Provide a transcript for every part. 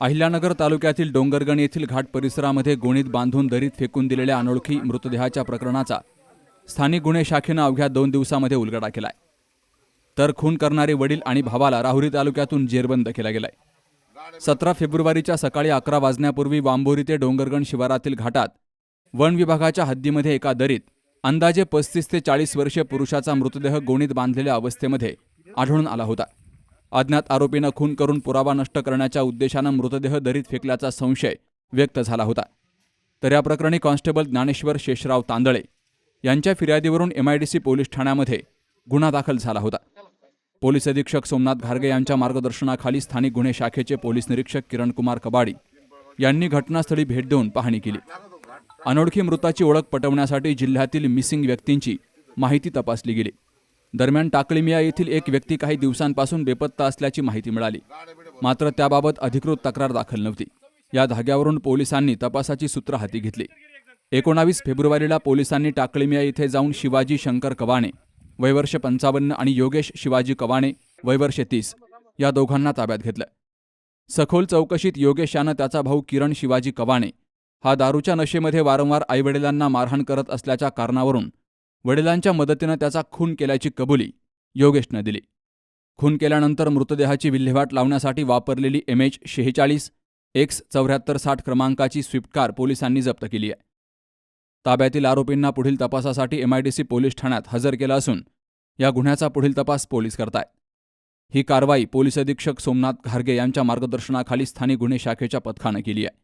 अहिल्यानगर तालुक्यातील डोंगरगण येथील घाट परिसरामध्ये गोणीत बांधून दरीत फेकून दिलेल्या अनोळखी मृतदेहाच्या प्रकरणाचा स्थानिक गुन्हे शाखेनं अवघ्या 2 दिवसामध्ये उलगडा केलाय. तर खून करणारे वडील आणि भावाला राहुरी तालुक्यातून जेरबंद केला गेलाय. 17 फेब्रुवारीच्या सकाळी 11 वाजण्यापूर्वी वांबोरी ते डोंगरगण शिवारातील घाटात वन विभागाच्या हद्दीमध्ये एका दरीत अंदाजे 35 ते 40 वर्षीय पुरुषाचा मृतदेह गोणीत बांधलेल्या अवस्थेमध्ये आढळून आला होता. अज्ञात आरोपीनं खून करून पुरावा नष्ट करण्याच्या उद्देशानं मृतदेह दरीत फेकल्याचा संशय व्यक्त झाला होता. तर या प्रकरणी कॉन्स्टेबल ज्ञानेश्वर शेषराव तांदळे यांच्या फिर्यादीवरून MIDC पोलीस ठाण्यामध्ये गुन्हा दाखल झाला होता. पोलीस अधीक्षक सोमनाथ घारगे यांच्या मार्गदर्शनाखाली स्थानिक गुन्हे शाखेचे पोलीस निरीक्षक किरणकुमार कबाडी यांनी घटनास्थळी भेट देऊन पाहणी केली. अनोळखी मृताची ओळख पटवण्यासाठी जिल्ह्यातील मिसिंग व्यक्तींची माहिती तपासली गेली. दरम्यान टाकळीमिया येथील एक व्यक्ती काही दिवसांपासून बेपत्ता असल्याची माहिती मिळाली. मात्र त्याबाबत अधिकृत तक्रार दाखल नव्हती. या धाग्यावरून पोलिसांनी तपासाची सूत्र हाती घेतली. 19 फेब्रुवारीला पोलिसांनी टाकळीमिया येथे जाऊन शिवाजी शंकर कवाणे वय वर्ष 55 आणि योगेश शिवाजी कवाणे वय वर्ष 30 या दोघांना ताब्यात घेतलं. सखोल चौकशीत योगेश यानं त्याचा भाऊ किरण शिवाजी कवाणे हा दारूच्या नशेमध्ये वारंवार आईवडिलांना मारहाण करत असल्याच्या कारणावरून वडिलांच्या मदतीनं त्याचा खून केल्याची कबुली योगेशनं दिली. खून केल्यानंतर मृतदेहाची विल्हेवाट लावण्यासाठी वापरलेली MH46 X 7460 क्रमांकाची स्विफ्ट कार पोलिसांनी जप्त केली आहे. ताब्यातील आरोपींना पुढील तपासासाठी MIDC पोलीस ठाण्यात हजर केलं असून या गुन्ह्याचा पुढील तपास पोलीस करतायत. ही कारवाई पोलीस अधीक्षक सोमनाथ घारगे यांच्या मार्गदर्शनाखाली स्थानिक गुन्हे शाखेच्या पथकानं केली आहे.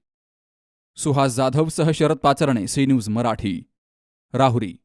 सुहास जाधवसह शरद पाचरणे, सी न्यूज मराठी, राहुरी.